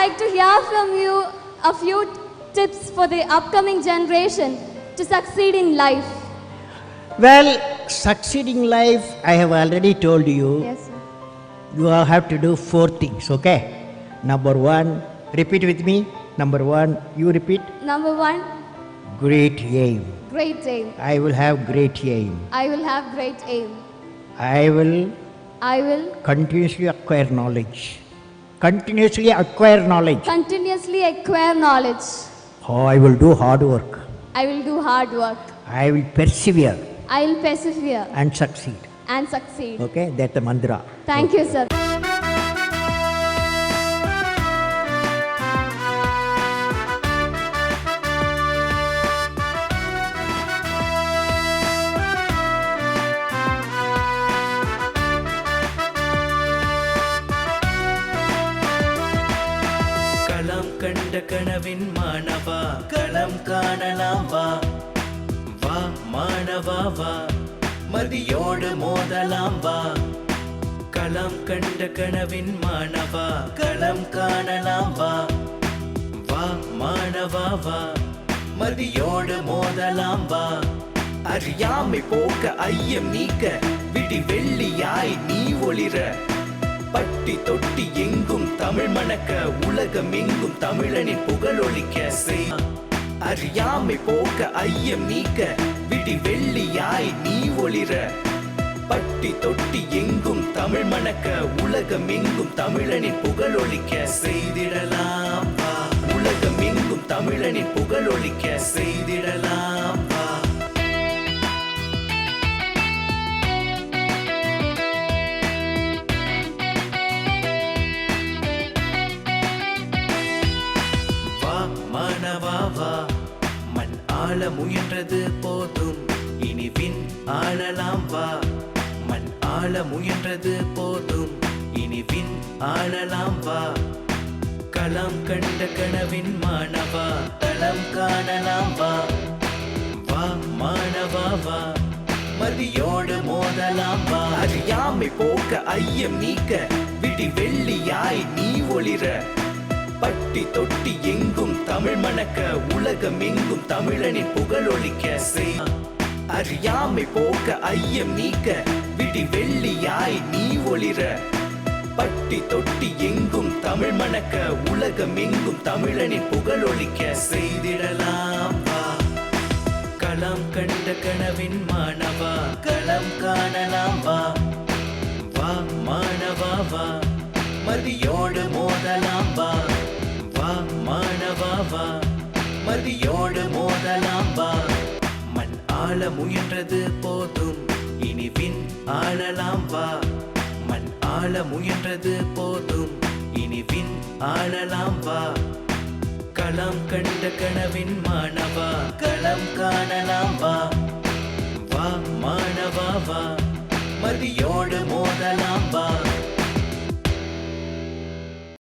like to hear from you a few tips for the upcoming generation to succeed in life. Well, succeeding life, I have already told you. Yes, sir. You have to do 4 things, okay? Number 1, repeat with me. Number 1, you repeat. Number 1, Great aim. great aim. I will have great aim. I will have great aim. I will I will continuously acquire knowledge. Continuously acquire knowledge. continuously acquire knowledge. Oh, I will do hard work. I will do hard work. I will persevere I will persevere and succeed. and succeed. Okay, that's the mantra. Thank you, sir. களம் கண்ட கனவின் மாணவா களம் காணலாம் வா வா மாணவா வா மதியோடு மோதலாம் வா களம் கண்ட கனவின் மாணவா களம் காணலாம் வா வா மாணவா வா மதியோடு மோதலாம் வா அறியாமை போக்க ஐயம் நீக்க விடி வெள்ளியாய் நீ ஒளிர பட்டி தொட்டி எங்கும் தமிழ் மணக்க உலகம் எங்கும் தமிழனின் புகழொலிக்க செய் அறியாமை போக்க ஐயம் நீக்க விடி வெள்ளியாய் நீ ஒளிர பட்டி தொட்டி எங்கும் தமிழ் மணக்க உலகம் எங்கும் தமிழனின் புகழொலிக்க செய்திடலாம் வா உலகம் எங்கும் தமிழனின் புகழொலிக்க செய்திடலாம் வா மாணவாவா மண் ஆள முயன்றது போதும் இனி விண் ஆளலாம் வா மண் ஆள முயன்றது போதும் இனி விண் ஆளலாம் வா களம் கண்ட கனவின் மாணவா களம் காணலாம் வா வா மாணவா வா மதியோடு மோதலாம் வா அறியாமை போக்க ஐயம் நீக்க விடி வெள்ளியாய் நீ ஒளிர பட்டி தொட்டி எங்கும் தமிழ் மணக்க உலகம் எங்கும் தமிழனின் புகழொலிக்க செய் அறியாமை போக்க ஐயம் நீக்க விடி வெள்ளியாய் நீ ஒளிர பட்டி தொட்டி எங்கும் தமிழ் மணக்க உலகம் எங்கும் தமிழனின் புகழொலிக்க செய்திடலாம் வா களம் கண்ட கனவின் மாணவா களம் காணலாம் வா வா மாணவா வா மதியோடு மோதலாம் வா வா மாணவா வா மதியோடு மோதலாம் வா மண் ஆள முயன்றது போதும் இனி விண் ஆளலாம் வா மண் ஆள முயன்றது போதும் இனி விண் ஆளலாம் வா களம் கண்ட கனவின் மாணவா களம் காணலாம் வா வா மாணவா வா மதியோடு மோதலாம் வா